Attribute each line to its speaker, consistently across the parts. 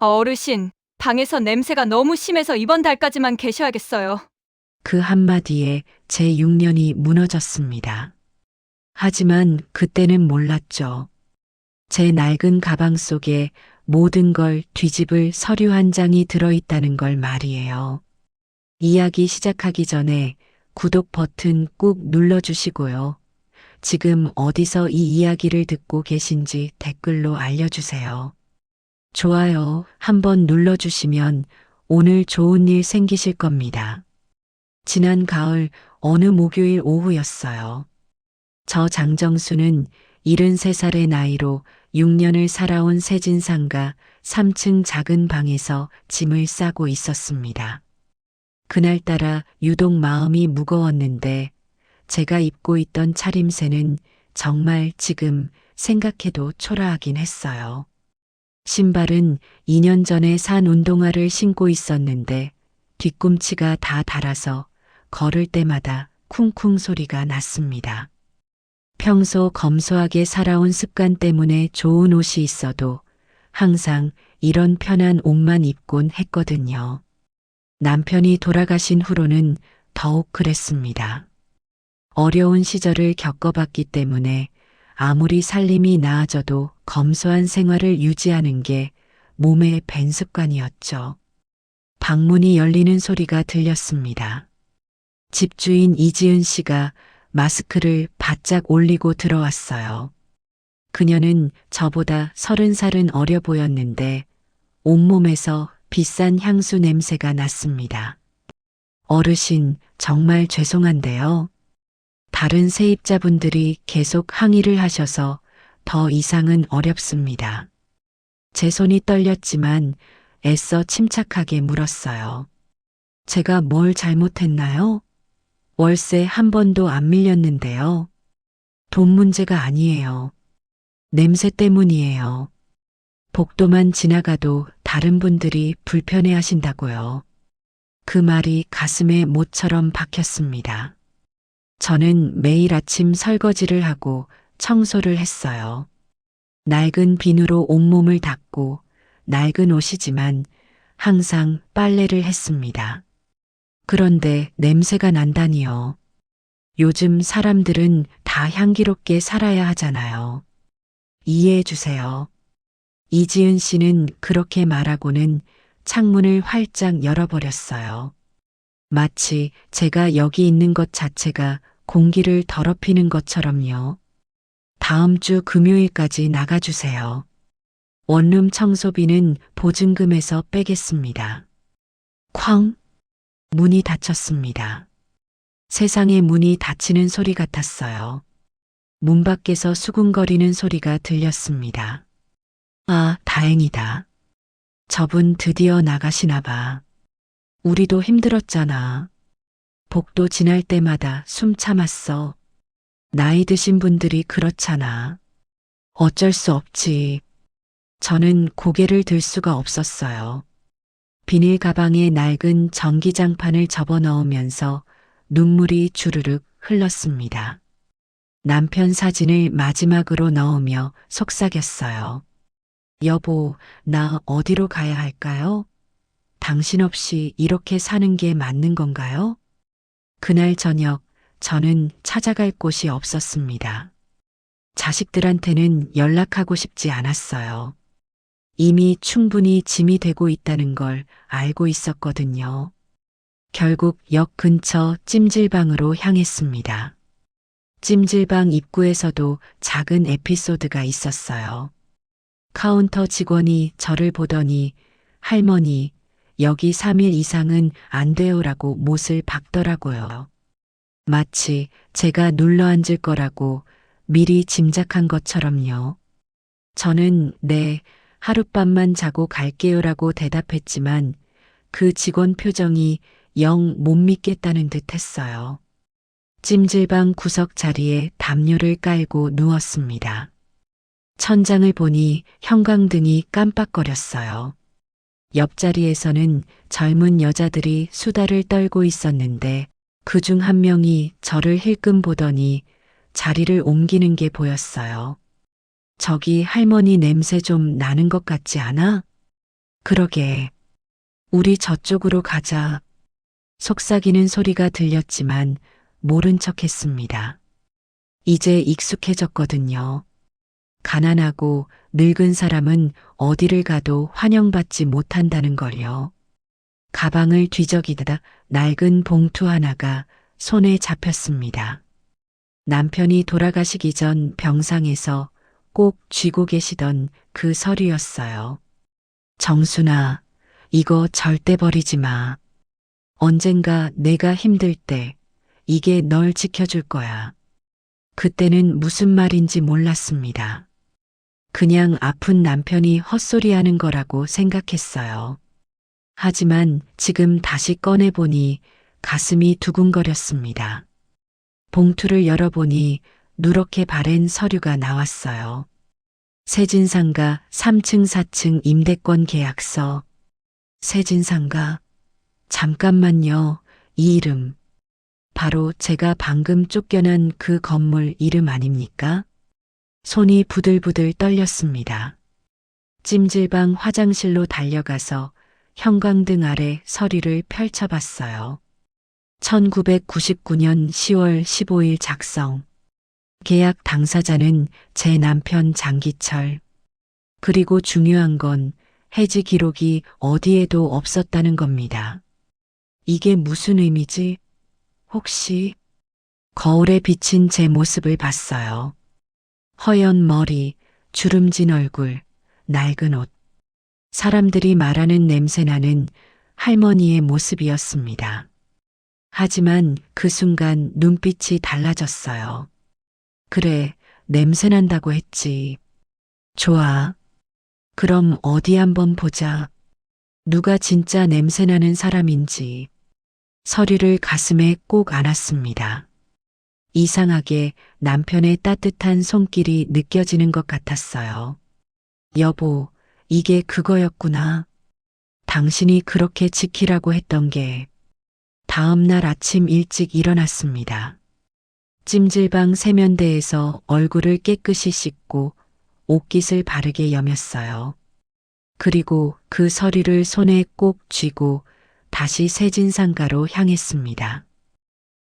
Speaker 1: 어르신, 방에서 냄새가 너무 심해서 이번 달까지만 계셔야겠어요.
Speaker 2: 그 한마디에 제 6년이 무너졌습니다. 하지만 그때는 몰랐죠. 제 낡은 가방 속에 모든 걸 뒤집을 서류 한 장이 들어있다는 걸 말이에요. 이야기 시작하기 전에 구독 버튼 꾹 눌러주시고요. 지금 어디서 이 이야기를 듣고 계신지 댓글로 알려주세요. 좋아요 한번 눌러주시면 오늘 좋은 일 생기실 겁니다. 지난 가을 어느 목요일 오후였어요. 저 장정수는 73살의 나이로 6년을 살아온 세진상가 3층 작은 방에서 짐을 싸고 있었습니다. 그날따라 유독 마음이 무거웠는데 제가 입고 있던 차림새는 정말 지금 생각해도 초라하긴 했어요. 신발은 2년 전에 산 운동화를 신고 있었는데 뒤꿈치가 다 닳아서 걸을 때마다 쿵쿵 소리가 났습니다. 평소 검소하게 살아온 습관 때문에 좋은 옷이 있어도 항상 이런 편한 옷만 입곤 했거든요. 남편이 돌아가신 후로는 더욱 그랬습니다. 어려운 시절을 겪어봤기 때문에 아무리 살림이 나아져도 검소한 생활을 유지하는 게 몸에 밴 습관이었죠. 방문이 열리는 소리가 들렸습니다. 집주인 이지은 씨가 마스크를 바짝 올리고 들어왔어요. 그녀는 저보다 30살은 어려 보였는데 온몸에서 비싼 향수 냄새가 났습니다. 어르신, 정말 죄송한데요. 다른 세입자분들이 계속 항의를 하셔서 더 이상은 어렵습니다. 제 손이 떨렸지만 애써 침착하게 물었어요. 제가 뭘 잘못했나요? 월세 한 번도 안 밀렸는데요. 돈 문제가 아니에요. 냄새 때문이에요. 복도만 지나가도 다른 분들이 불편해 하신다고요. 그 말이 가슴에 못처럼 박혔습니다. 저는 매일 아침 설거지를 하고 청소를 했어요. 낡은 비누로 온몸을 닦고 낡은 옷이지만 항상 빨래를 했습니다. 그런데 냄새가 난다니요. 요즘 사람들은 다 향기롭게 살아야 하잖아요. 이해해 주세요. 이지은 씨는 그렇게 말하고는 창문을 활짝 열어버렸어요. 마치 제가 여기 있는 것 자체가 공기를 더럽히는 것처럼요. 다음 주 금요일까지 나가주세요. 원룸 청소비는 보증금에서 빼겠습니다. 쾅! 문이 닫혔습니다. 세상의 문이 닫히는 소리 같았어요. 문 밖에서 수군거리는 소리가 들렸습니다. 아, 다행이다. 저분 드디어 나가시나 봐. 우리도 힘들었잖아. 복도 지날 때마다 숨 참았어. 나이 드신 분들이 그렇잖아. 어쩔 수 없지. 저는 고개를 들 수가 없었어요. 비닐 가방에 낡은 전기장판을 접어넣으면서 눈물이 주르륵 흘렀습니다. 남편 사진을 마지막으로 넣으며 속삭였어요. 여보, 나 어디로 가야 할까요? 당신 없이 이렇게 사는 게 맞는 건가요? 그날 저녁 저는 찾아갈 곳이 없었습니다. 자식들한테는 연락하고 싶지 않았어요. 이미 충분히 짐이 되고 있다는 걸 알고 있었거든요. 결국 역 근처 찜질방으로 향했습니다. 찜질방 입구에서도 작은 에피소드가 있었어요. 카운터 직원이 저를 보더니 할머니, 여기 3일 이상은 안 돼요라고 못을 박더라고요. 마치 제가 눌러앉을 거라고 미리 짐작한 것처럼요. 저는 네, 하룻밤만 자고 갈게요라고 대답했지만 그 직원 표정이 영 못 믿겠다는 듯 했어요. 찜질방 구석 자리에 담요를 깔고 누웠습니다. 천장을 보니 형광등이 깜빡거렸어요. 옆자리에서는 젊은 여자들이 수다를 떨고 있었는데 그중 한 명이 저를 힐끔 보더니 자리를 옮기는 게 보였어요. 저기 할머니 냄새 좀 나는 것 같지 않아? 그러게. 우리 저쪽으로 가자. 속삭이는 소리가 들렸지만 모른 척 했습니다. 이제 익숙해졌거든요. 가난하고 늙은 사람은 어디를 가도 환영받지 못한다는 걸요. 가방을 뒤적이다 낡은 봉투 하나가 손에 잡혔습니다. 남편이 돌아가시기 전 병상에서 꼭 쥐고 계시던 그 서류였어요. 정순아, 이거 절대 버리지 마. 언젠가 내가 힘들 때 이게 널 지켜줄 거야. 그때는 무슨 말인지 몰랐습니다. 그냥 아픈 남편이 헛소리하는 거라고 생각했어요. 하지만 지금 다시 꺼내보니 가슴이 두근거렸습니다. 봉투를 열어보니 누렇게 바랜 서류가 나왔어요. 세진상가 3층 4층 임대권 계약서. 세진상가. 잠깐만요. 이 이름. 바로 제가 방금 쫓겨난 그 건물 이름 아닙니까? 손이 부들부들 떨렸습니다. 찜질방 화장실로 달려가서 형광등 아래 서류를 펼쳐봤어요. 1999년 10월 15일 작성. 계약 당사자는 제 남편 장기철. 그리고 중요한 건 해지 기록이 어디에도 없었다는 겁니다. 이게 무슨 의미지? 혹시 거울에 비친 제 모습을 봤어요. 허연 머리, 주름진 얼굴, 낡은 옷. 사람들이 말하는 냄새나는 할머니의 모습이었습니다. 하지만 그 순간 눈빛이 달라졌어요. 그래, 냄새난다고 했지. 좋아. 그럼 어디 한번 보자. 누가 진짜 냄새나는 사람인지. 서류를 가슴에 꼭 안았습니다. 이상하게 남편의 따뜻한 손길이 느껴지는 것 같았어요. 여보, 이게 그거였구나. 당신이 그렇게 지키라고 했던 게. 다음 날 아침 일찍 일어났습니다. 찜질방 세면대에서 얼굴을 깨끗이 씻고 옷깃을 바르게 여몄어요. 그리고 그 서류를 손에 꼭 쥐고 다시 세진상가로 향했습니다.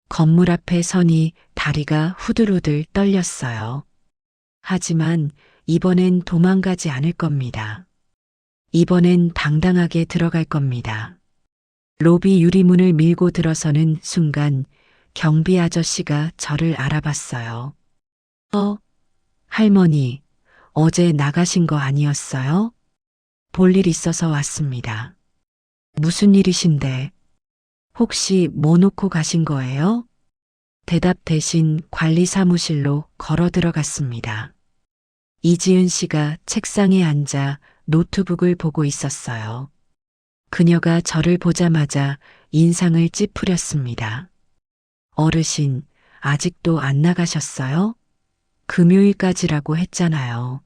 Speaker 2: 건물 앞에 서니 다리가 후들후들 떨렸어요. 하지만 이번엔 도망가지 않을 겁니다. 이번엔 당당하게 들어갈 겁니다. 로비 유리문을 밀고 들어서는 순간 경비 아저씨가 저를 알아봤어요. 할머니, 어제 나가신 거 아니었어요? 볼일 있어서 왔습니다. 무슨 일이신데? 혹시 뭐 놓고 가신 거예요? 대답 대신 관리 사무실로 걸어 들어갔습니다. 이지은 씨가 책상에 앉아 노트북을 보고 있었어요. 그녀가 저를 보자마자 인상을 찌푸렸습니다. 어르신, 아직도 안 나가셨어요? 금요일까지라고 했잖아요.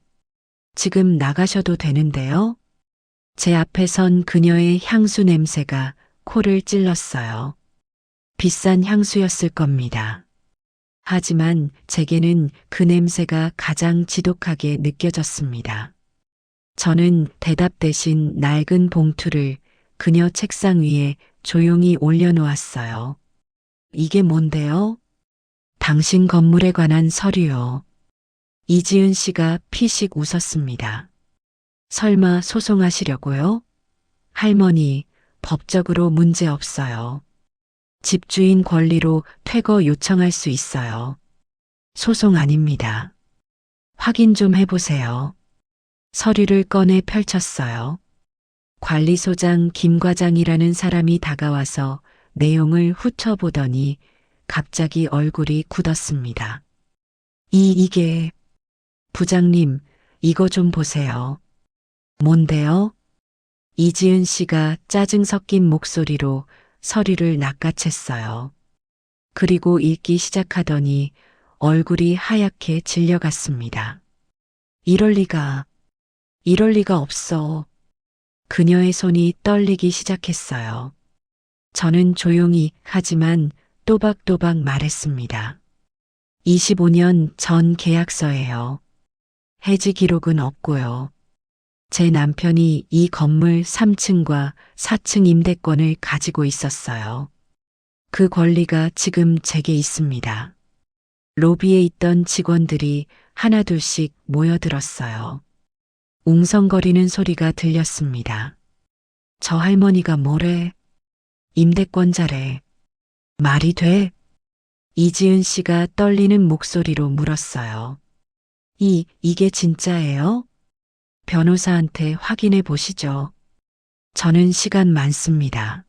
Speaker 2: 지금 나가셔도 되는데요? 제 앞에 선 그녀의 향수 냄새가 코를 찔렀어요. 비싼 향수였을 겁니다. 하지만 제게는 그 냄새가 가장 지독하게 느껴졌습니다. 저는 대답 대신 낡은 봉투를 그녀 책상 위에 조용히 올려놓았어요. 이게 뭔데요? 당신 건물에 관한 서류요. 이지은 씨가 피식 웃었습니다. 설마 소송하시려고요? 할머니, 법적으로 문제 없어요. 집주인 권리로 퇴거 요청할 수 있어요. 소송 아닙니다. 확인 좀 해보세요. 서류를 꺼내 펼쳤어요. 관리소장 김 과장이라는 사람이 다가와서 내용을 훑어보더니 갑자기 얼굴이 굳었습니다. 이게, 부장님, 이거 좀 보세요. 뭔데요? 이지은 씨가 짜증 섞인 목소리로 서류를 낚아챘어요. 그리고 읽기 시작하더니 얼굴이 하얗게 질려갔습니다. 이럴 리가 없어. 그녀의 손이 떨리기 시작했어요. 저는 조용히 하지만 또박또박 말했습니다. 25년 전 계약서예요. 해지 기록은 없고요. 제 남편이 이 건물 3층과 4층 임대권을 가지고 있었어요. 그 권리가 지금 제게 있습니다. 로비에 있던 직원들이 하나둘씩 모여들었어요. 웅성거리는 소리가 들렸습니다. 저 할머니가 뭐래? 임대권자래. 말이 돼? 이지은 씨가 떨리는 목소리로 물었어요. 이게 진짜예요? 변호사한테 확인해 보시죠. 저는 시간 많습니다.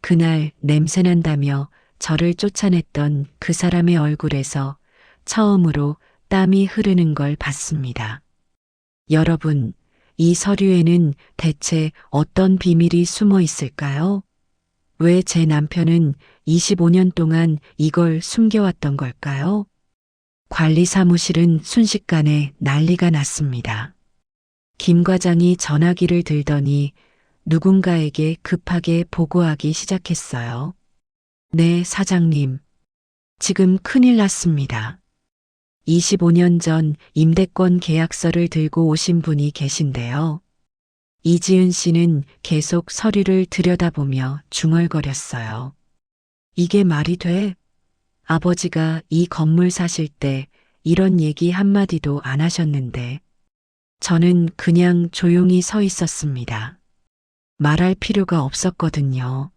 Speaker 2: 그날 냄새난다며 저를 쫓아냈던 그 사람의 얼굴에서 처음으로 땀이 흐르는 걸 봤습니다. 여러분, 이 서류에는 대체 어떤 비밀이 숨어 있을까요? 왜 제 남편은 25년 동안 이걸 숨겨왔던 걸까요? 관리 사무실은 순식간에 난리가 났습니다. 김 과장이 전화기를 들더니 누군가에게 급하게 보고하기 시작했어요. 네, 사장님. 지금 큰일 났습니다. 25년 전 임대권 계약서를 들고 오신 분이 계신데요. 이지은 씨는 계속 서류를 들여다보며 중얼거렸어요. 이게 말이 돼? 아버지가 이 건물 사실 때 이런 얘기 한마디도 안 하셨는데 저는 그냥 조용히 서 있었습니다. 말할 필요가 없었거든요.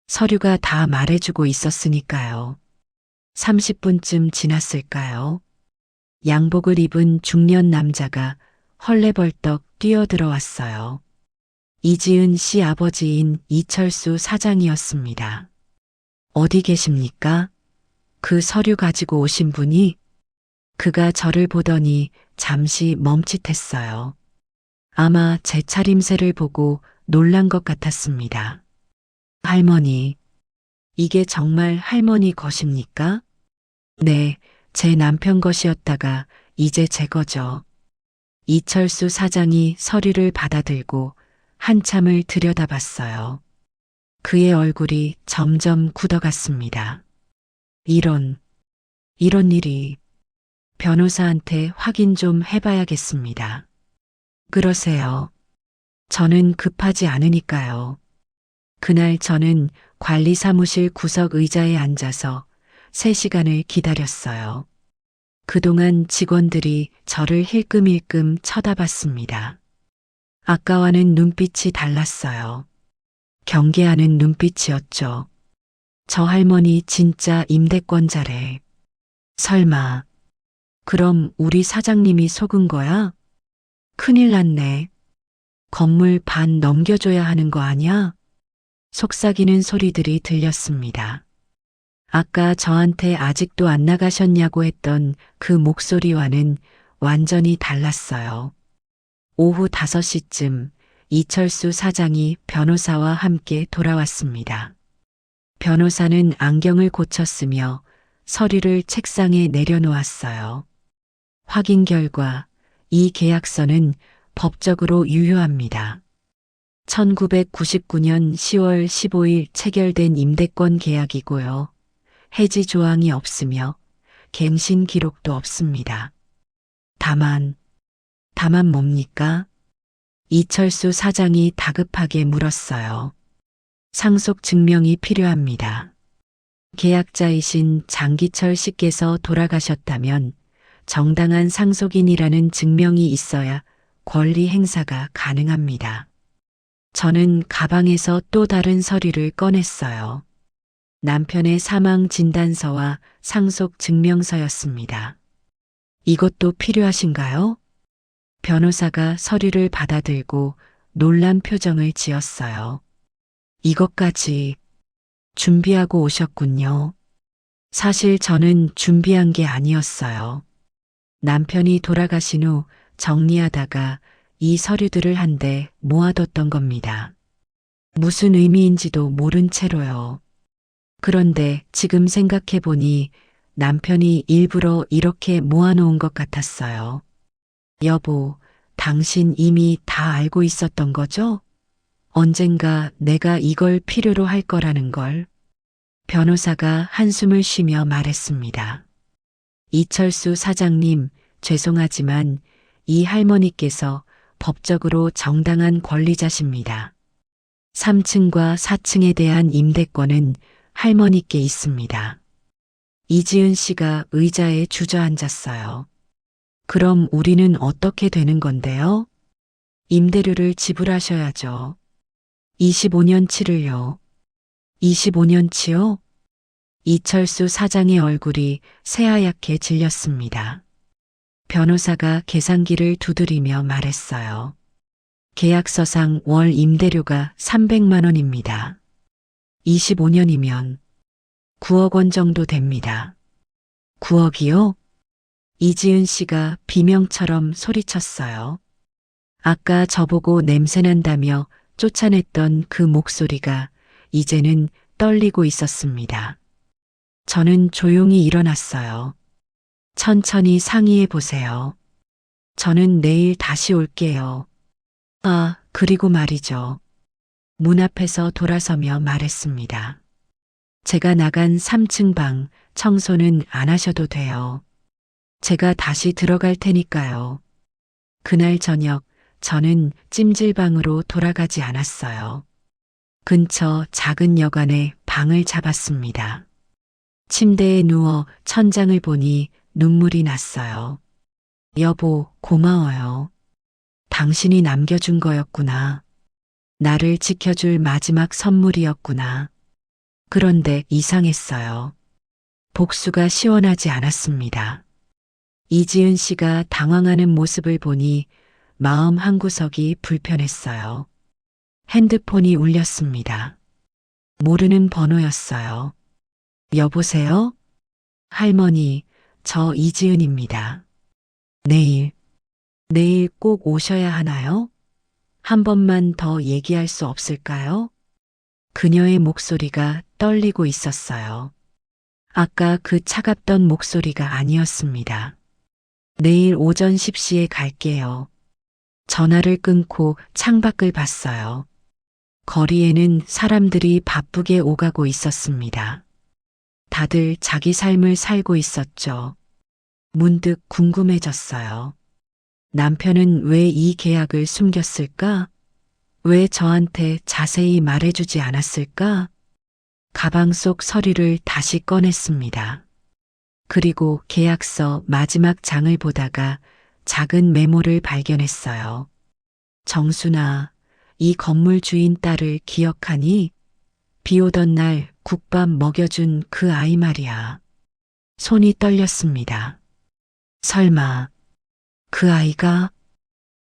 Speaker 2: 서류가 다 말해주고 있었으니까요. 30분쯤 지났을까요? 양복을 입은 중년 남자가 헐레벌떡 뛰어들어왔어요. 이지은 씨 아버지인 이철수 사장이었습니다. 어디 계십니까? 그 서류 가지고 오신 분이? 그가 저를 보더니 잠시 멈칫했어요. 아마 제 차림새를 보고 놀란 것 같았습니다. 할머니, 이게 정말 할머니 것입니까? 네, 제 남편 것이었다가 이제 제 거죠. 이철수 사장이 서류를 받아들고 한참을 들여다봤어요. 그의 얼굴이 점점 굳어갔습니다. 이런 일이 변호사한테 확인 좀 해봐야겠습니다. 그러세요. 저는 급하지 않으니까요. 그날 저는 관리 사무실 구석 의자에 앉아서 3시간을 기다렸어요. 그동안 직원들이 저를 힐끔힐끔 쳐다봤습니다. 아까와는 눈빛이 달랐어요. 경계하는 눈빛이었죠. 저 할머니 진짜 임대권자래. 설마, 그럼 우리 사장님이 속은 거야? 큰일 났네. 건물 반 넘겨줘야 하는 거 아니야? 속삭이는 소리들이 들렸습니다. 아까 저한테 아직도 안 나가셨냐고 했던 그 목소리와는 완전히 달랐어요. 오후 5시쯤 이철수 사장이 변호사와 함께 돌아왔습니다. 변호사는 안경을 고쳤으며 서류를 책상에 내려놓았어요. 확인 결과 이 계약서는 법적으로 유효합니다. 1999년 10월 15일 체결된 임대권 계약이고요. 해지 조항이 없으며 갱신 기록도 없습니다. 다만 뭡니까? 이철수 사장이 다급하게 물었어요. 상속 증명이 필요합니다. 계약자이신 장기철 씨께서 돌아가셨다면 정당한 상속인이라는 증명이 있어야 권리 행사가 가능합니다. 저는 가방에서 또 다른 서류를 꺼냈어요. 남편의 사망 진단서와 상속 증명서였습니다. 이것도 필요하신가요? 변호사가 서류를 받아들고 놀란 표정을 지었어요. 이것까지 준비하고 오셨군요. 사실 저는 준비한 게 아니었어요. 남편이 돌아가신 후 정리하다가 이 서류들을 한데 모아뒀던 겁니다. 무슨 의미인지도 모른 채로요. 그런데 지금 생각해보니 남편이 일부러 이렇게 모아놓은 것 같았어요. 여보, 당신 이미 다 알고 있었던 거죠? 언젠가 내가 이걸 필요로 할 거라는 걸. 변호사가 한숨을 쉬며 말했습니다. 이철수 사장님, 죄송하지만 이 할머니께서 법적으로 정당한 권리자십니다. 3층과 4층에 대한 임대권은 할머니께 있습니다. 이지은 씨가 의자에 주저앉았어요. 그럼 우리는 어떻게 되는 건데요? 임대료를 지불하셔야죠. 25년치를요. 25년치요? 이철수 사장의 얼굴이 새하얗게 질렸습니다. 변호사가 계산기를 두드리며 말했어요. 계약서상 월 임대료가 300만 원입니다. 25년이면 9억 원 정도 됩니다. 9억이요? 이지은 씨가 비명처럼 소리쳤어요. 아까 저보고 냄새난다며 쫓아냈던 그 목소리가 이제는 떨리고 있었습니다. 저는 조용히 일어났어요. 천천히 상의해 보세요. 저는 내일 다시 올게요. 아, 그리고 말이죠. 문 앞에서 돌아서며 말했습니다. 제가 나간 3층 방 청소는 안 하셔도 돼요. 제가 다시 들어갈 테니까요. 그날 저녁 저는 찜질방으로 돌아가지 않았어요. 근처 작은 여관에 방을 잡았습니다. 침대에 누워 천장을 보니 눈물이 났어요. 여보, 고마워요. 당신이 남겨준 거였구나. 나를 지켜줄 마지막 선물이었구나. 그런데 이상했어요. 복수가 시원하지 않았습니다. 이지은 씨가 당황하는 모습을 보니 마음 한구석이 불편했어요. 핸드폰이 울렸습니다. 모르는 번호였어요. 여보세요? 할머니, 저 이지은입니다. 내일 꼭 오셔야 하나요? 한 번만 더 얘기할 수 없을까요? 그녀의 목소리가 떨리고 있었어요. 아까 그 차갑던 목소리가 아니었습니다. 내일 오전 10시에 갈게요. 전화를 끊고 창밖을 봤어요. 거리에는 사람들이 바쁘게 오가고 있었습니다. 다들 자기 삶을 살고 있었죠. 문득 궁금해졌어요. 남편은 왜 이 계약을 숨겼을까? 왜 저한테 자세히 말해주지 않았을까? 가방 속 서류를 다시 꺼냈습니다. 그리고 계약서 마지막 장을 보다가 작은 메모를 발견했어요. 정순아, 이 건물 주인 딸을 기억하니? 비 오던 날 국밥 먹여준 그 아이 말이야. 손이 떨렸습니다. 설마 그 아이가?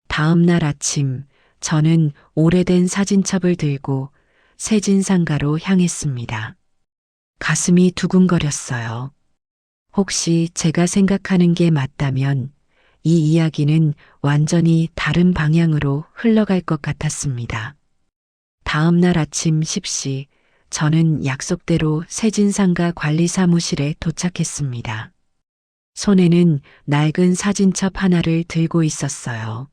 Speaker 2: 다음 날 아침 저는 오래된 사진첩을 들고 세진상가로 향했습니다. 가슴이 두근거렸어요. 혹시 제가 생각하는 게 맞다면 이 이야기는 완전히 다른 방향으로 흘러갈 것 같았습니다. 다음 날 아침 10시 저는 약속대로 세진상가 관리사무실에 도착했습니다. 손에는 낡은 사진첩 하나를 들고 있었어요.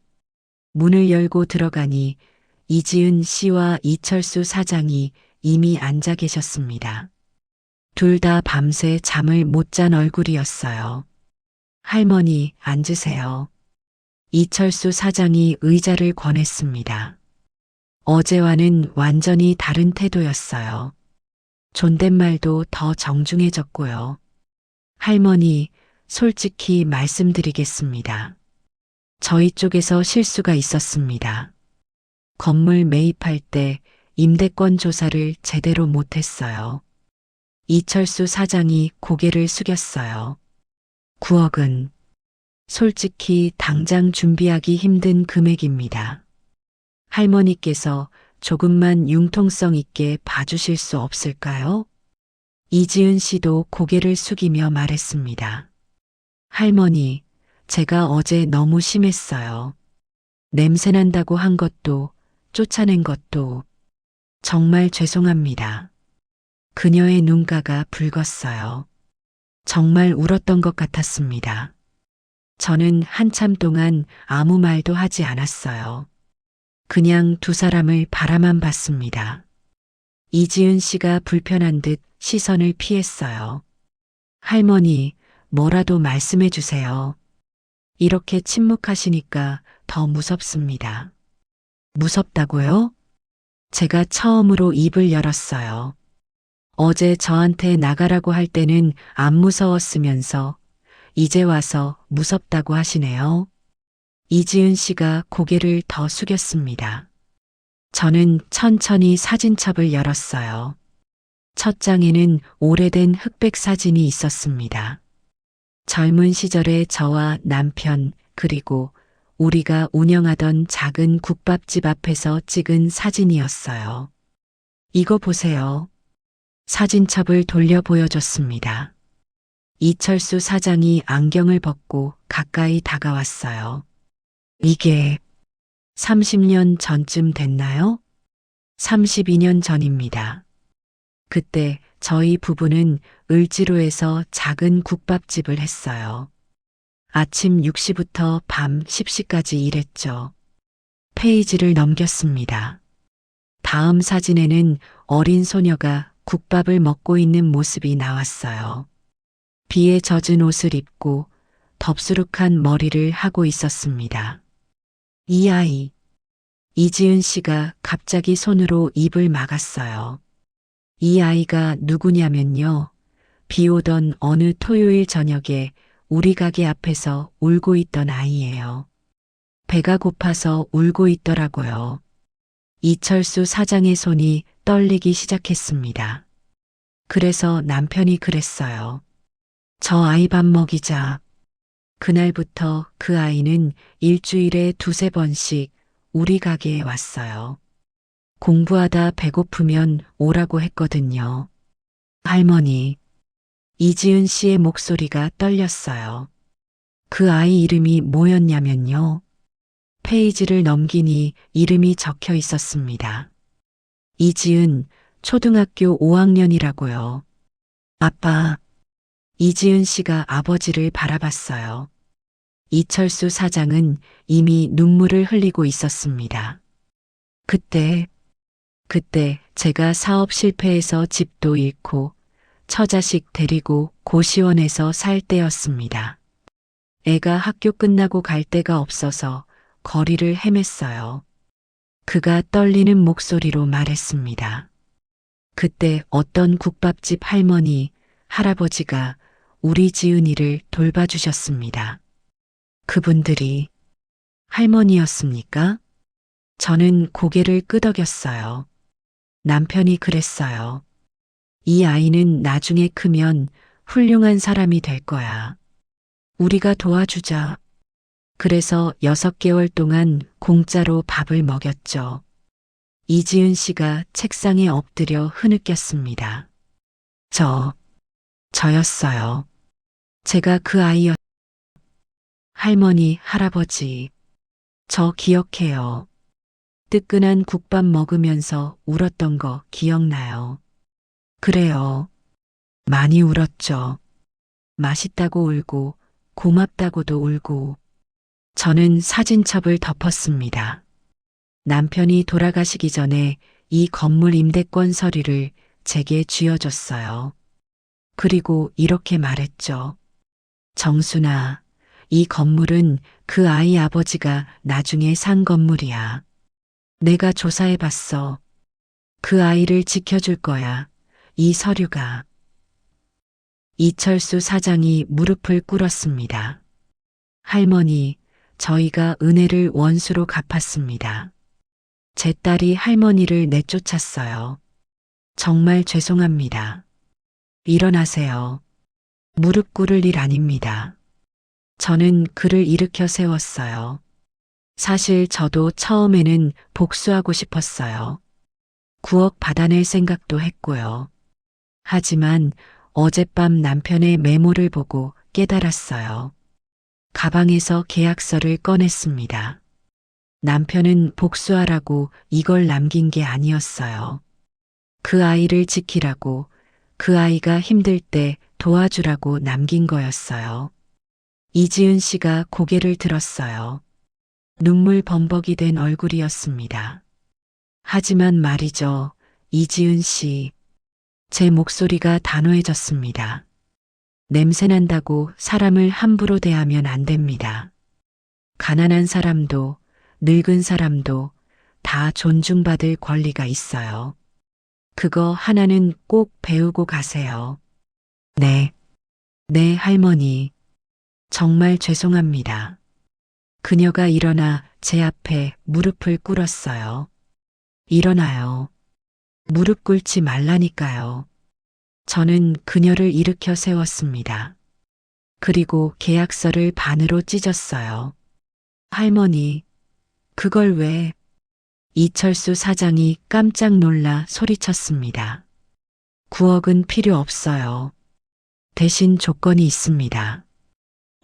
Speaker 2: 문을 열고 들어가니 이지은 씨와 이철수 사장이 이미 앉아 계셨습니다. 둘 다 밤새 잠을 못 잔 얼굴이었어요. 할머니, 앉으세요. 이철수 사장이 의자를 권했습니다. 어제와는 완전히 다른 태도였어요. 존댓말도 더 정중해졌고요. 할머니, 솔직히 말씀드리겠습니다. 저희 쪽에서 실수가 있었습니다. 건물 매입할 때 임대권 조사를 제대로 못했어요. 이철수 사장이 고개를 숙였어요. 9억은 솔직히 당장 준비하기 힘든 금액입니다. 할머니께서 조금만 융통성 있게 봐주실 수 없을까요? 이지은 씨도 고개를 숙이며 말했습니다. 할머니, 제가 어제 너무 심했어요. 냄새난다고 한 것도 쫓아낸 것도 정말 죄송합니다. 그녀의 눈가가 붉었어요. 정말 울었던 것 같았습니다. 저는 한참 동안 아무 말도 하지 않았어요. 그냥 두 사람을 바라만 봤습니다. 이지은 씨가 불편한 듯 시선을 피했어요. 할머니, 뭐라도 말씀해 주세요. 이렇게 침묵하시니까 더 무섭습니다. 무섭다고요? 제가 처음으로 입을 열었어요. 어제 저한테 나가라고 할 때는 안 무서웠으면서 이제 와서 무섭다고 하시네요. 이지은 씨가 고개를 더 숙였습니다. 저는 천천히 사진첩을 열었어요. 첫 장에는 오래된 흑백 사진이 있었습니다. 젊은 시절의 저와 남편, 그리고 우리가 운영하던 작은 국밥집 앞에서 찍은 사진이었어요. 이거 보세요. 사진첩을 돌려 보여줬습니다. 이철수 사장이 안경을 벗고 가까이 다가왔어요. 이게 30년 전쯤 됐나요? 32년 전입니다. 그때 저희 부부는 을지로에서 작은 국밥집을 했어요. 아침 6시부터 밤 10시까지 일했죠. 페이지를 넘겼습니다. 다음 사진에는 어린 소녀가 국밥을 먹고 있는 모습이 나왔어요. 비에 젖은 옷을 입고 덥수룩한 머리를 하고 있었습니다. 이 아이, 이지은 씨가 갑자기 손으로 입을 막았어요. 이 아이가 누구냐면요. 비 오던 어느 토요일 저녁에 우리 가게 앞에서 울고 있던 아이예요. 배가 고파서 울고 있더라고요. 이철수 사장의 손이 떨리기 시작했습니다. 그래서 남편이 그랬어요. 저 아이 밥 먹이자. 그날부터 그 아이는 일주일에 2~3번씩 우리 가게에 왔어요. 공부하다 배고프면 오라고 했거든요. 할머니, 이지은 씨의 목소리가 떨렸어요. 그 아이 이름이 뭐였냐면요. 페이지를 넘기니 이름이 적혀 있었습니다. 이지은, 초등학교 5학년이라고요. 아빠, 이지은 씨가 아버지를 바라봤어요. 이철수 사장은 이미 눈물을 흘리고 있었습니다. 그때 제가 사업 실패해서 집도 잃고 처자식 데리고 고시원에서 살 때였습니다. 애가 학교 끝나고 갈 데가 없어서 거리를 헤맸어요. 그가 떨리는 목소리로 말했습니다. 그때 어떤 국밥집 할머니, 할아버지가 우리 지은이를 돌봐주셨습니다. 그분들이 할머니였습니까? 저는 고개를 끄덕였어요. 남편이 그랬어요. 이 아이는 나중에 크면 훌륭한 사람이 될 거야. 우리가 도와주자. 그래서 6개월 동안 공짜로 밥을 먹였죠. 이지은 씨가 책상에 엎드려 흐느꼈습니다. 저였어요. 제가 그 아이였. 할머니, 할아버지. 저 기억해요. 뜨끈한 국밥 먹으면서 울었던 거 기억나요. 그래요. 많이 울었죠. 맛있다고 울고 고맙다고도 울고. 저는 사진첩을 덮었습니다. 남편이 돌아가시기 전에 이 건물 임대권 서류를 제게 쥐어줬어요. 그리고 이렇게 말했죠. 정순아, 이 건물은 그 아이 아버지가 나중에 산 건물이야. 내가 조사해봤어. 그 아이를 지켜줄 거야. 이 서류가. 이철수 사장이 무릎을 꿇었습니다. 할머니, 저희가 은혜를 원수로 갚았습니다. 제 딸이 할머니를 내쫓았어요. 정말 죄송합니다. 일어나세요. 무릎 꿇을 일 아닙니다. 저는 그를 일으켜 세웠어요. 사실 저도 처음에는 복수하고 싶었어요. 9억 받아낼 생각도 했고요. 하지만 어젯밤 남편의 메모를 보고 깨달았어요. 가방에서 계약서를 꺼냈습니다. 남편은 복수하라고 이걸 남긴 게 아니었어요. 그 아이를 지키라고, 그 아이가 힘들 때 도와주라고 남긴 거였어요. 이지은 씨가 고개를 들었어요. 눈물 범벅이 된 얼굴이었습니다. 하지만 말이죠, 이지은 씨. 제 목소리가 단호해졌습니다. 냄새난다고 사람을 함부로 대하면 안 됩니다. 가난한 사람도 늙은 사람도 다 존중받을 권리가 있어요. 그거 하나는 꼭 배우고 가세요. 네, 네, 할머니. 정말 죄송합니다. 그녀가 일어나 제 앞에 무릎을 꿇었어요. 일어나요. 무릎 꿇지 말라니까요. 저는 그녀를 일으켜 세웠습니다. 그리고 계약서를 반으로 찢었어요. 할머니, 그걸 왜? 이철수 사장이 깜짝 놀라 소리쳤습니다. 9억은 필요 없어요. 대신 조건이 있습니다.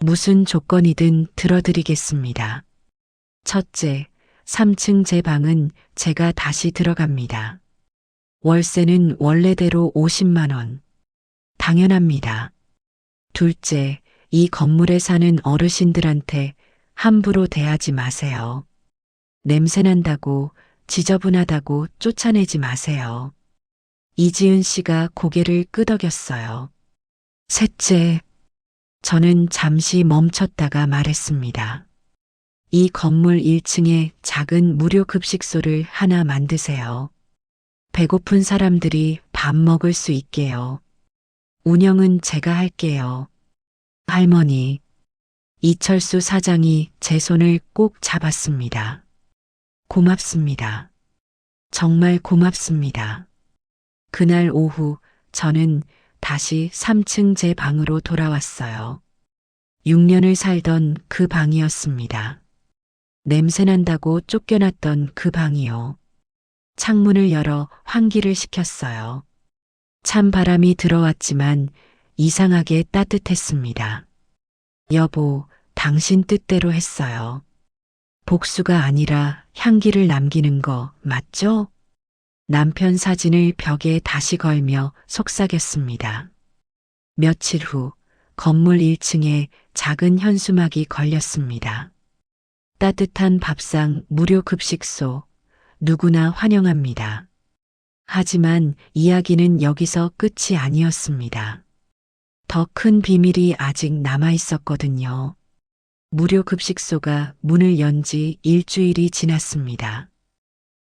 Speaker 2: 무슨 조건이든 들어드리겠습니다. 첫째, 3층 제 방은 제가 다시 들어갑니다. 월세는 원래대로 50만 원. 당연합니다. 둘째, 이 건물에 사는 어르신들한테 함부로 대하지 마세요. 냄새난다고, 지저분하다고 쫓아내지 마세요. 이지은 씨가 고개를 끄덕였어요. 셋째, 저는 잠시 멈췄다가 말했습니다. 이 건물 1층에 작은 무료 급식소를 하나 만드세요. 배고픈 사람들이 밥 먹을 수 있게요. 운영은 제가 할게요. 할머니, 이철수 사장이 제 손을 꼭 잡았습니다. 고맙습니다. 정말 고맙습니다. 그날 오후 저는 다시 3층 제 방으로 돌아왔어요. 6년을 살던 그 방이었습니다. 냄새난다고 쫓겨났던 그 방이요. 창문을 열어 환기를 시켰어요. 찬 바람이 들어왔지만 이상하게 따뜻했습니다. 여보, 당신 뜻대로 했어요. 복수가 아니라 향기를 남기는 거 맞죠? 남편 사진을 벽에 다시 걸며 속삭였습니다. 며칠 후 건물 1층에 작은 현수막이 걸렸습니다. 따뜻한 밥상 무료 급식소, 누구나 환영합니다. 하지만 이야기는 여기서 끝이 아니었습니다. 더 큰 비밀이 아직 남아 있었거든요. 무료 급식소가 문을 연 지 일주일이 지났습니다.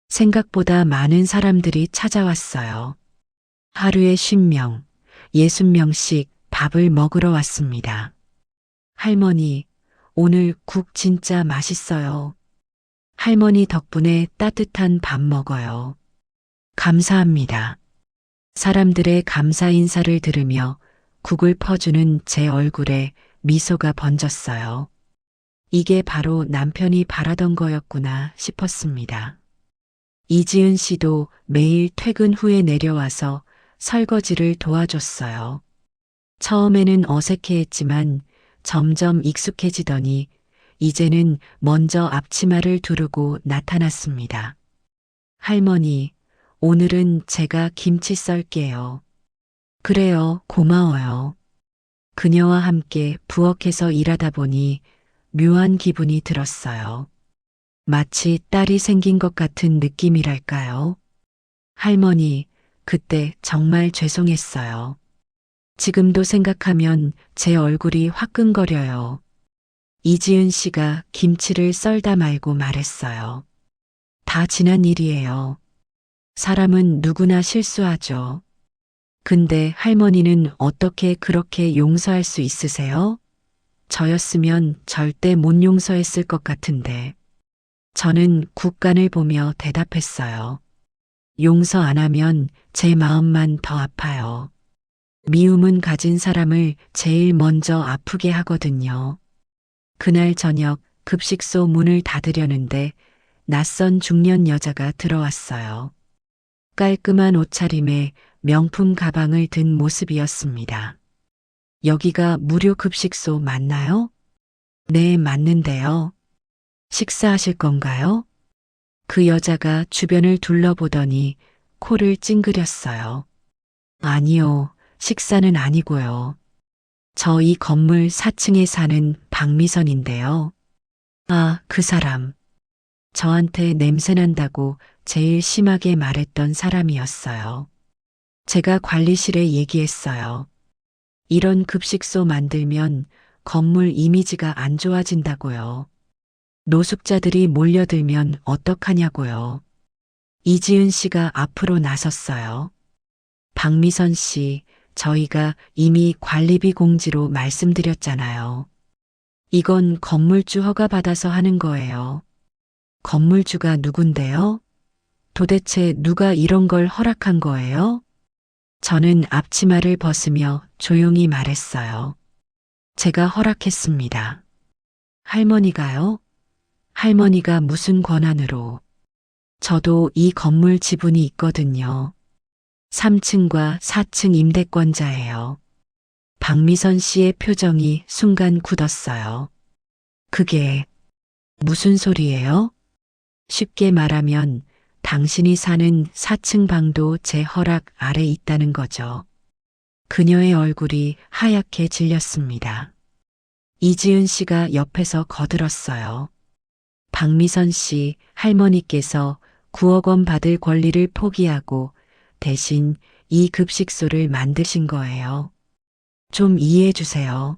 Speaker 2: 생각보다 많은 사람들이 찾아왔어요. 하루에 50명, 60명씩 밥을 먹으러 왔습니다. 할머니, 오늘 국 진짜 맛있어요. 할머니 덕분에 따뜻한 밥 먹어요. 감사합니다. 사람들의 감사 인사를 들으며 국을 퍼주는 제 얼굴에 미소가 번졌어요. 이게 바로 남편이 바라던 거였구나 싶었습니다. 이지은 씨도 매일 퇴근 후에 내려와서 설거지를 도와줬어요. 처음에는 어색해했지만 점점 익숙해지더니 이제는 먼저 앞치마를 두르고 나타났습니다. 할머니, 오늘은 제가 김치 썰게요. 그래요, 고마워요. 그녀와 함께 부엌에서 일하다 보니 묘한 기분이 들었어요. 마치 딸이 생긴 것 같은 느낌이랄까요? 할머니, 그때 정말 죄송했어요. 지금도 생각하면 제 얼굴이 화끈거려요. 이지은 씨가 김치를 썰다 말고 말했어요. 다 지난 일이에요. 사람은 누구나 실수하죠. 근데 할머니는 어떻게 그렇게 용서할 수 있으세요? 저였으면 절대 못 용서했을 것 같은데. 저는 국간을 보며 대답했어요. 용서 안 하면 제 마음만 더 아파요. 미움은 가진 사람을 제일 먼저 아프게 하거든요. 그날 저녁 급식소 문을 닫으려는데 낯선 중년 여자가 들어왔어요. 깔끔한 옷차림에 명품 가방을 든 모습이었습니다. 여기가 무료 급식소 맞나요? 네, 맞는데요. 식사하실 건가요? 그 여자가 주변을 둘러보더니 코를 찡그렸어요. 아니요, 식사는 아니고요. 저 이 건물 4층에 사는 박미선인데요. 아, 그 사람. 저한테 냄새난다고 제일 심하게 말했던 사람이었어요. 제가 관리실에 얘기했어요. 이런 급식소 만들면 건물 이미지가 안 좋아진다고요. 노숙자들이 몰려들면 어떡하냐고요. 이지은 씨가 앞으로 나섰어요. 박미선 씨, 저희가 이미 관리비 공지로 말씀드렸잖아요. 이건 건물주 허가받아서 하는 거예요. 건물주가 누군데요? 도대체 누가 이런 걸 허락한 거예요? 저는 앞치마를 벗으며 조용히 말했어요. 제가 허락했습니다. 할머니가요? 할머니가 무슨 권한으로? 저도 이 건물 지분이 있거든요. 3층과 4층 임대권자예요. 박미선 씨의 표정이 순간 굳었어요. 그게 무슨 소리예요? 쉽게 말하면 당신이 사는 4층 방도 제 허락 아래 있다는 거죠. 그녀의 얼굴이 하얗게 질렸습니다. 이지은 씨가 옆에서 거들었어요. 박미선 씨, 할머니께서 9억 원 받을 권리를 포기하고 대신 이 급식소를 만드신 거예요. 좀 이해해 주세요.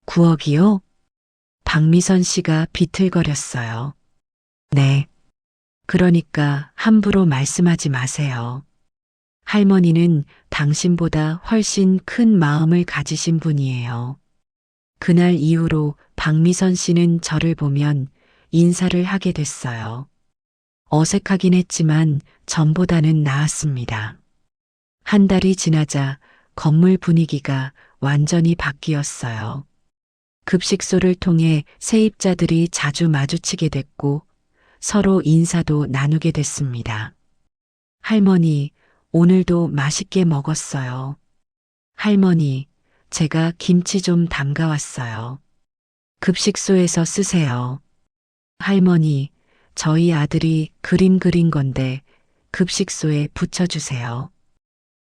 Speaker 2: 9억이요? 박미선 씨가 비틀거렸어요. 네. 그러니까 함부로 말씀하지 마세요. 할머니는 당신보다 훨씬 큰 마음을 가지신 분이에요. 그날 이후로 박미선 씨는 저를 보면 인사를 하게 됐어요. 어색하긴 했지만 전보다는 나았습니다. 한 달이 지나자 건물 분위기가 완전히 바뀌었어요. 급식소를 통해 세입자들이 자주 마주치게 됐고 서로 인사도 나누게 됐습니다. 할머니, 오늘도 맛있게 먹었어요. 할머니, 제가 김치 좀 담가왔어요. 급식소에서 쓰세요. 할머니, 저희 아들이 그림 그린 건데 급식소에 붙여주세요.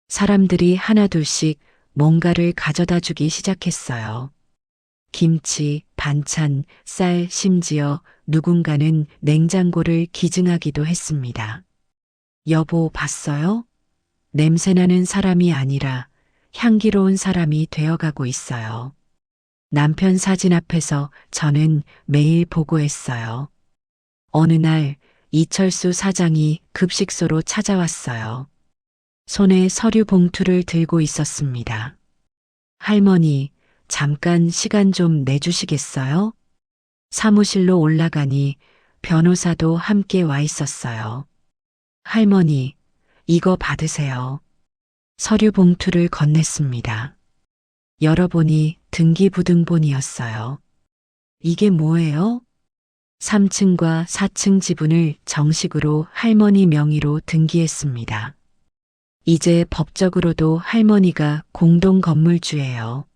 Speaker 2: 사람들이 하나둘씩 뭔가를 가져다 주기 시작했어요. 김치, 반찬, 쌀, 심지어 누군가는 냉장고를 기증하기도 했습니다. 여보, 봤어요? 냄새나는 사람이 아니라 향기로운 사람이 되어가고 있어요. 남편 사진 앞에서 저는 매일 보고했어요. 어느 날 이철수 사장이 급식소로 찾아왔어요. 손에 서류 봉투를 들고 있었습니다. 할머니, 잠깐 시간 좀 내주시겠어요? 사무실로 올라가니 변호사도 함께 와 있었어요. 할머니, 이거 받으세요. 서류 봉투를 건넸습니다. 열어보니 등기부등본이었어요. 이게 뭐예요? 3층과 4층 지분을 정식으로 할머니 명의로 등기했습니다. 이제 법적으로도 할머니가 공동 건물주예요.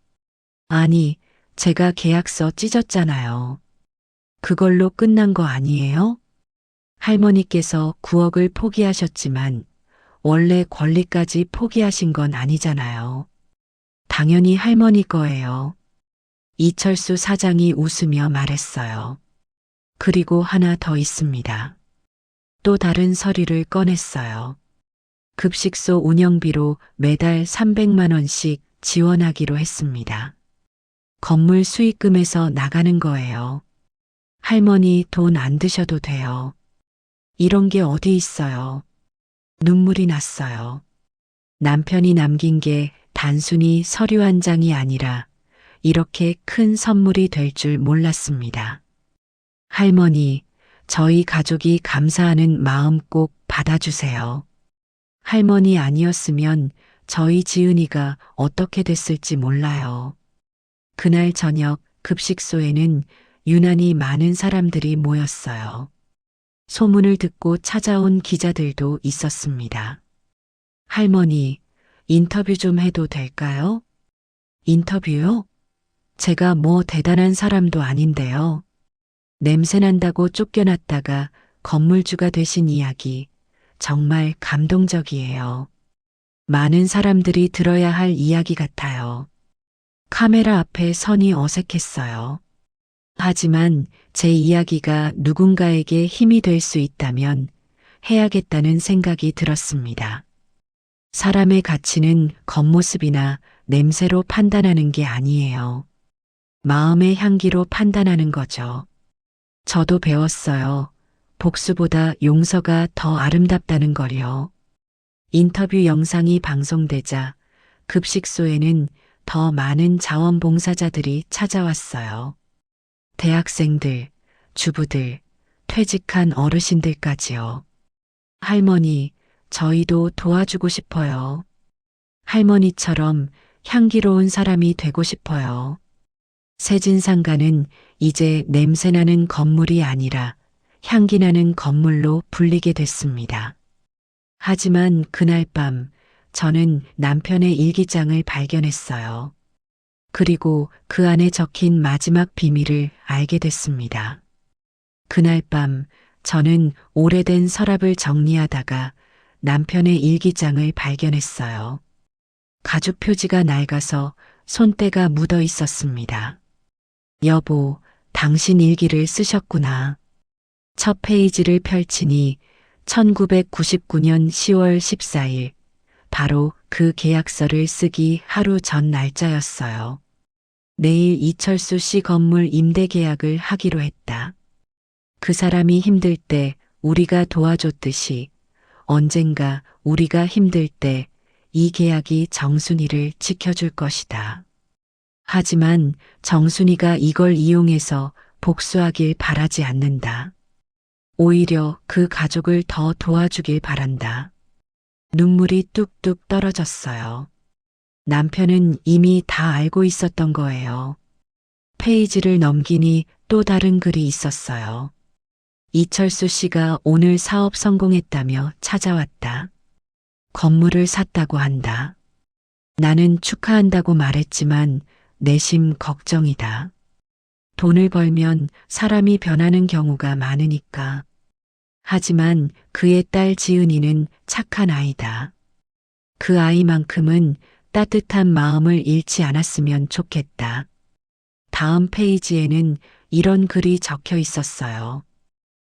Speaker 2: 아니, 제가 계약서 찢었잖아요. 그걸로 끝난 거 아니에요? 할머니께서 9억을 포기하셨지만 원래 권리까지 포기하신 건 아니잖아요. 당연히 할머니 거예요. 이철수 사장이 웃으며 말했어요. 그리고 하나 더 있습니다. 또 다른 서류를 꺼냈어요. 급식소 운영비로 매달 300만 원씩 지원하기로 했습니다. 건물 수익금에서 나가는 거예요. 할머니 돈 안 드셔도 돼요. 이런 게 어디 있어요. 눈물이 났어요. 남편이 남긴 게 단순히 서류 한 장이 아니라 이렇게 큰 선물이 될 줄 몰랐습니다. 할머니, 저희 가족이 감사하는 마음 꼭 받아주세요. 할머니 아니었으면 저희 지은이가 어떻게 됐을지 몰라요. 그날 저녁 급식소에는 유난히 많은 사람들이 모였어요. 소문을 듣고 찾아온 기자들도 있었습니다. 할머니, 인터뷰 좀 해도 될까요? 인터뷰요? 제가 뭐 대단한 사람도 아닌데요. 냄새난다고 쫓겨났다가 건물주가 되신 이야기, 정말 감동적이에요. 많은 사람들이 들어야 할 이야기 같아요. 카메라 앞에 선이 어색했어요. 하지만 제 이야기가 누군가에게 힘이 될 수 있다면 해야겠다는 생각이 들었습니다. 사람의 가치는 겉모습이나 냄새로 판단하는 게 아니에요. 마음의 향기로 판단하는 거죠. 저도 배웠어요. 복수보다 용서가 더 아름답다는 걸요. 인터뷰 영상이 방송되자 급식소에는 더 많은 자원봉사자들이 찾아왔어요. 대학생들, 주부들, 퇴직한 어르신들까지요. 할머니, 저희도 도와주고 싶어요. 할머니처럼 향기로운 사람이 되고 싶어요. 세진상가는 이제 냄새나는 건물이 아니라 향기나는 건물로 불리게 됐습니다. 하지만 그날 밤 저는 남편의 일기장을 발견했어요. 그리고 그 안에 적힌 마지막 비밀을 알게 됐습니다. 그날 밤 저는 오래된 서랍을 정리하다가 남편의 일기장을 발견했어요. 가죽 표지가 낡아서 손때가 묻어 있었습니다. 여보, 당신 일기를 쓰셨구나. 첫 페이지를 펼치니 1999년 10월 14일, 바로 그 계약서를 쓰기 하루 전 날짜였어요. 내일 이철수 씨 건물 임대 계약을 하기로 했다. 그 사람이 힘들 때 우리가 도와줬듯이 언젠가 우리가 힘들 때 이 계약이 정순이를 지켜줄 것이다. 하지만 정순이가 이걸 이용해서 복수하길 바라지 않는다. 오히려 그 가족을 더 도와주길 바란다. 눈물이 뚝뚝 떨어졌어요. 남편은 이미 다 알고 있었던 거예요. 페이지를 넘기니 또 다른 글이 있었어요. 이철수 씨가 오늘 사업 성공했다며 찾아왔다. 건물을 샀다고 한다. 나는 축하한다고 말했지만 내심 걱정이다. 돈을 벌면 사람이 변하는 경우가 많으니까. 하지만 그의 딸 지은이는 착한 아이다. 그 아이만큼은 따뜻한 마음을 잃지 않았으면 좋겠다. 다음 페이지에는 이런 글이 적혀 있었어요.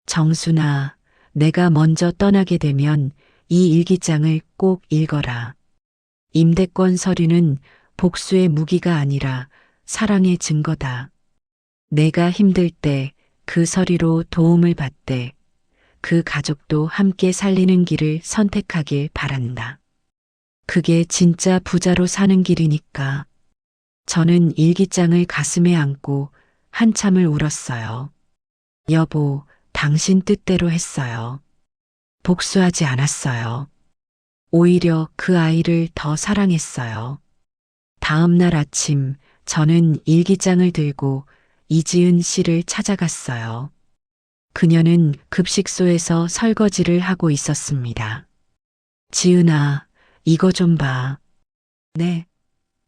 Speaker 2: 정순아, 내가 먼저 떠나게 되면 이 일기장을 꼭 읽어라. 임대권 서류는 복수의 무기가 아니라 사랑의 증거다. 내가 힘들 때 그 서류로 도움을 받되 그 가족도 함께 살리는 길을 선택하길 바란다. 그게 진짜 부자로 사는 길이니까. 저는 일기장을 가슴에 안고 한참을 울었어요. 여보, 당신 뜻대로 했어요. 복수하지 않았어요. 오히려 그 아이를 더 사랑했어요. 다음 날 아침 저는 일기장을 들고 이지은 씨를 찾아갔어요. 그녀는 급식소에서 설거지를 하고 있었습니다. 지은아, 이거 좀 봐. 네.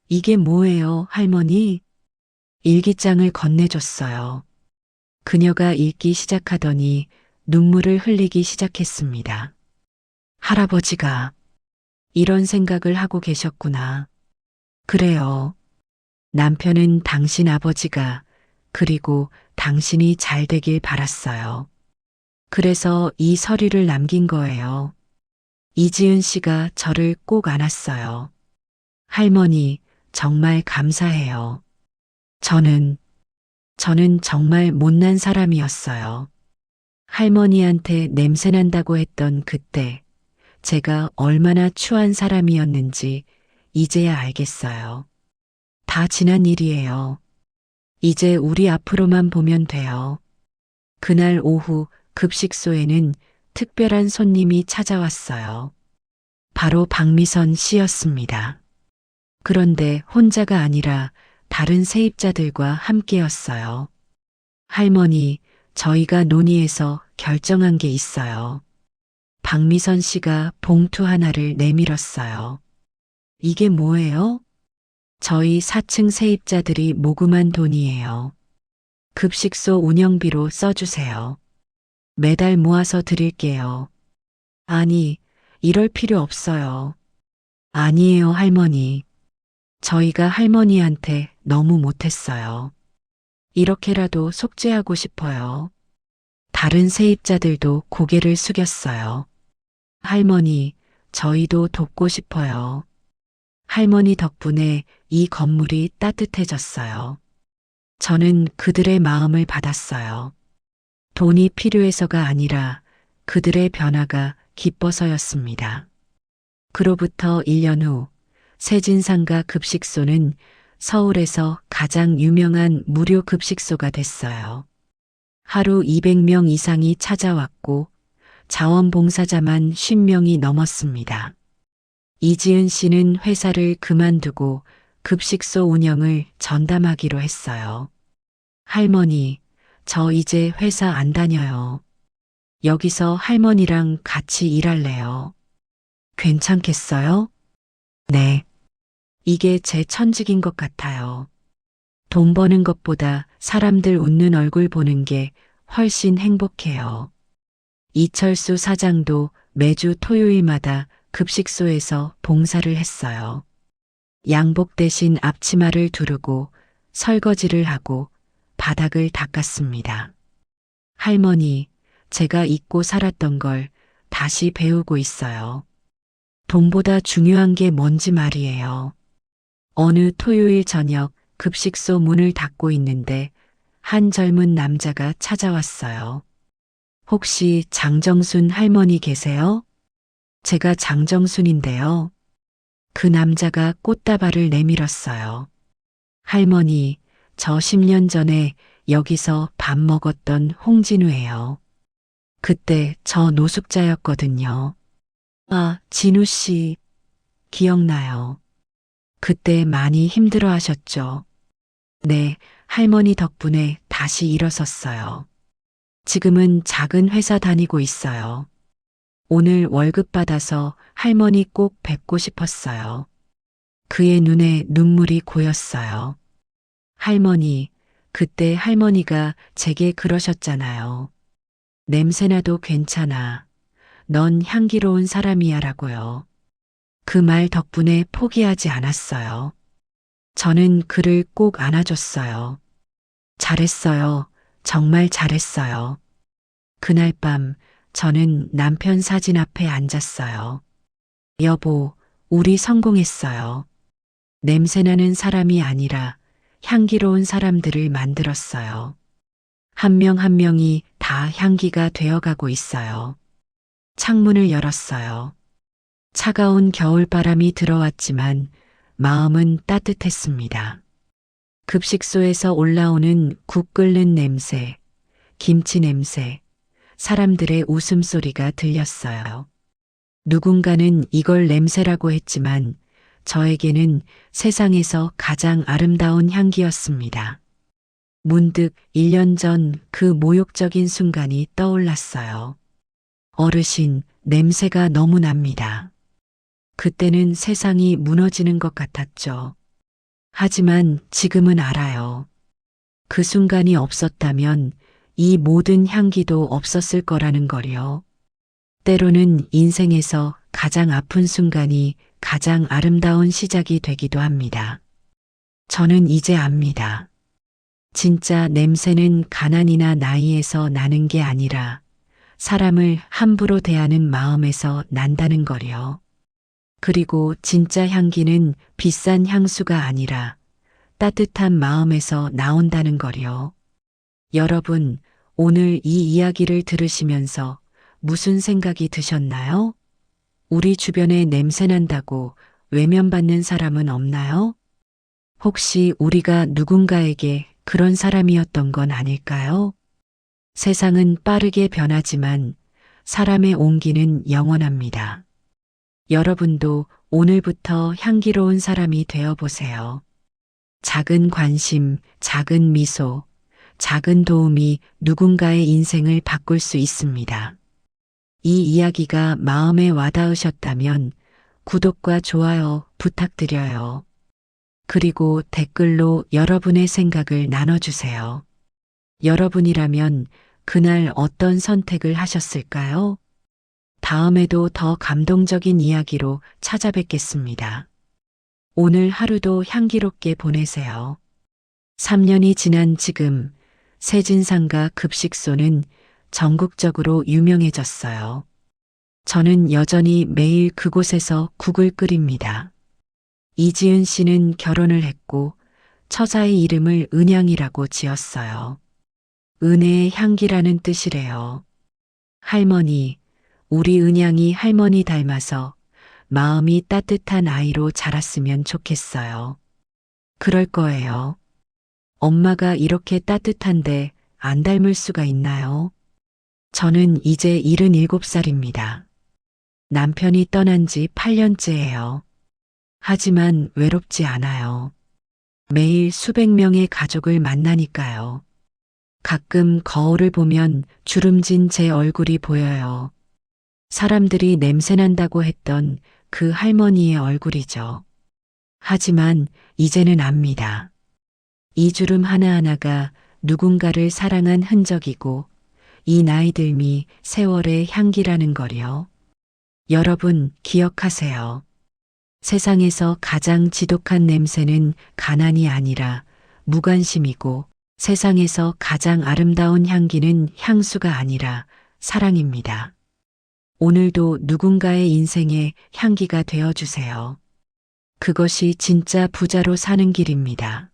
Speaker 2: 이게 뭐예요, 할머니? 일기장을 건네줬어요. 그녀가 읽기 시작하더니 눈물을 흘리기 시작했습니다. 할아버지가 이런 생각을 하고 계셨구나. 그래요. 남편은 당신 아버지가 그리고 당신이 잘 되길 바랐어요. 그래서 이 서류를 남긴 거예요. 이지은 씨가 저를 꼭 안았어요. 할머니, 정말 감사해요. 저는 정말 못난 사람이었어요. 할머니한테 냄새난다고 했던 그때 제가 얼마나 추한 사람이었는지 이제야 알겠어요. 다 지난 일이에요. 이제 우리 앞으로만 보면 돼요. 그날 오후 급식소에는 특별한 손님이 찾아왔어요. 바로 박미선 씨였습니다. 그런데 혼자가 아니라 다른 세입자들과 함께였어요. 할머니, 저희가 논의해서 결정한 게 있어요. 박미선 씨가 봉투 하나를 내밀었어요. 이게 뭐예요? 저희 4층 세입자들이 모금한 돈이에요. 급식소 운영비로 써주세요. 매달 모아서 드릴게요. 아니, 이럴 필요 없어요. 아니에요, 할머니. 저희가 할머니한테 너무 못했어요. 이렇게라도 속죄하고 싶어요. 다른 세입자들도 고개를 숙였어요. 할머니, 저희도 돕고 싶어요. 할머니 덕분에 이 건물이 따뜻해졌어요. 저는 그들의 마음을 받았어요. 돈이 필요해서가 아니라 그들의 변화가 기뻐서였습니다. 그로부터 1년 후 세진상가 급식소는 서울에서 가장 유명한 무료 급식소가 됐어요. 하루 200명 이상이 찾아왔고 자원봉사자만 50명이 넘었습니다. 이지은 씨는 회사를 그만두고 급식소 운영을 전담하기로 했어요. 할머니, 저 이제 회사 안 다녀요. 여기서 할머니랑 같이 일할래요. 괜찮겠어요? 네. 이게 제 천직인 것 같아요. 돈 버는 것보다 사람들 웃는 얼굴 보는 게 훨씬 행복해요. 이철수 사장도 매주 토요일마다 급식소에서 봉사를 했어요. 양복 대신 앞치마를 두르고 설거지를 하고 바닥을 닦았습니다. 할머니, 제가 잊고 살았던 걸 다시 배우고 있어요. 돈보다 중요한 게 뭔지 말이에요. 어느 토요일 저녁 급식소 문을 닫고 있는데 한 젊은 남자가 찾아왔어요. 혹시 장정순 할머니 계세요? 제가 장정순인데요. 그 남자가 꽃다발을 내밀었어요. 할머니, 저 10년 전에 여기서 밥 먹었던 홍진우예요. 그때 저 노숙자였거든요. 아, 진우 씨, 기억나요. 그때 많이 힘들어 하셨죠. 네, 할머니 덕분에 다시 일어섰어요. 지금은 작은 회사 다니고 있어요. 오늘 월급 받아서 할머니 꼭 뵙고 싶었어요. 그의 눈에 눈물이 고였어요. 할머니, 그때 할머니가 제게 그러셨잖아요. 냄새나도 괜찮아. 넌 향기로운 사람이야 라고요. 그 말 덕분에 포기하지 않았어요. 저는 그를 꼭 안아줬어요. 잘했어요. 정말 잘했어요. 그날 밤 저는 남편 사진 앞에 앉았어요. 여보, 우리 성공했어요. 냄새나는 사람이 아니라 향기로운 사람들을 만들었어요. 한 명 한 명이 다 향기가 되어가고 있어요. 창문을 열었어요. 차가운 겨울바람이 들어왔지만 마음은 따뜻했습니다. 급식소에서 올라오는 국 끓는 냄새, 김치 냄새, 사람들의 웃음소리가 들렸어요. 누군가는 이걸 냄새라고 했지만 저에게는 세상에서 가장 아름다운 향기였습니다. 문득 1년 전 그 모욕적인 순간이 떠올랐어요. 어르신, 냄새가 너무 납니다. 그때는 세상이 무너지는 것 같았죠. 하지만 지금은 알아요. 그 순간이 없었다면 이 모든 향기도 없었을 거라는 걸요. 때로는 인생에서 가장 아픈 순간이 가장 아름다운 시작이 되기도 합니다. 저는 이제 압니다. 진짜 냄새는 가난이나 나이에서 나는 게 아니라 사람을 함부로 대하는 마음에서 난다는 거요. 그리고 진짜 향기는 비싼 향수가 아니라 따뜻한 마음에서 나온다는 거요. 여러분, 오늘 이 이야기를 들으시면서 무슨 생각이 드셨나요? 우리 주변에 냄새난다고 외면받는 사람은 없나요? 혹시 우리가 누군가에게 그런 사람이었던 건 아닐까요? 세상은 빠르게 변하지만 사람의 온기는 영원합니다. 여러분도 오늘부터 향기로운 사람이 되어 보세요. 작은 관심, 작은 미소, 작은 도움이 누군가의 인생을 바꿀 수 있습니다. 이 이야기가 마음에 와닿으셨다면 구독과 좋아요 부탁드려요. 그리고 댓글로 여러분의 생각을 나눠주세요. 여러분이라면 그날 어떤 선택을 하셨을까요? 다음에도 더 감동적인 이야기로 찾아뵙겠습니다. 오늘 하루도 향기롭게 보내세요. 3년이 지난 지금 세진상가 급식소는 전국적으로 유명해졌어요. 저는 여전히 매일 그곳에서 국을 끓입니다. 이지은 씨는 결혼을 했고 처자의 이름을 은양이라고 지었어요. 은혜의 향기라는 뜻이래요. 할머니, 우리 은양이 할머니 닮아서 마음이 따뜻한 아이로 자랐으면 좋겠어요. 그럴 거예요. 엄마가 이렇게 따뜻한데 안 닮을 수가 있나요? 저는 이제 77살입니다. 남편이 떠난 지 8년째예요. 하지만 외롭지 않아요. 매일 수백 명의 가족을 만나니까요. 가끔 거울을 보면 주름진 제 얼굴이 보여요. 사람들이 냄새난다고 했던 그 할머니의 얼굴이죠. 하지만 이제는 압니다. 이 주름 하나하나가 누군가를 사랑한 흔적이고 이 나이듦이 세월의 향기라는 걸요. 여러분 기억하세요. 세상에서 가장 지독한 냄새는 가난이 아니라 무관심이고 세상에서 가장 아름다운 향기는 향수가 아니라 사랑입니다. 오늘도 누군가의 인생의 향기가 되어주세요. 그것이 진짜 부자로 사는 길입니다.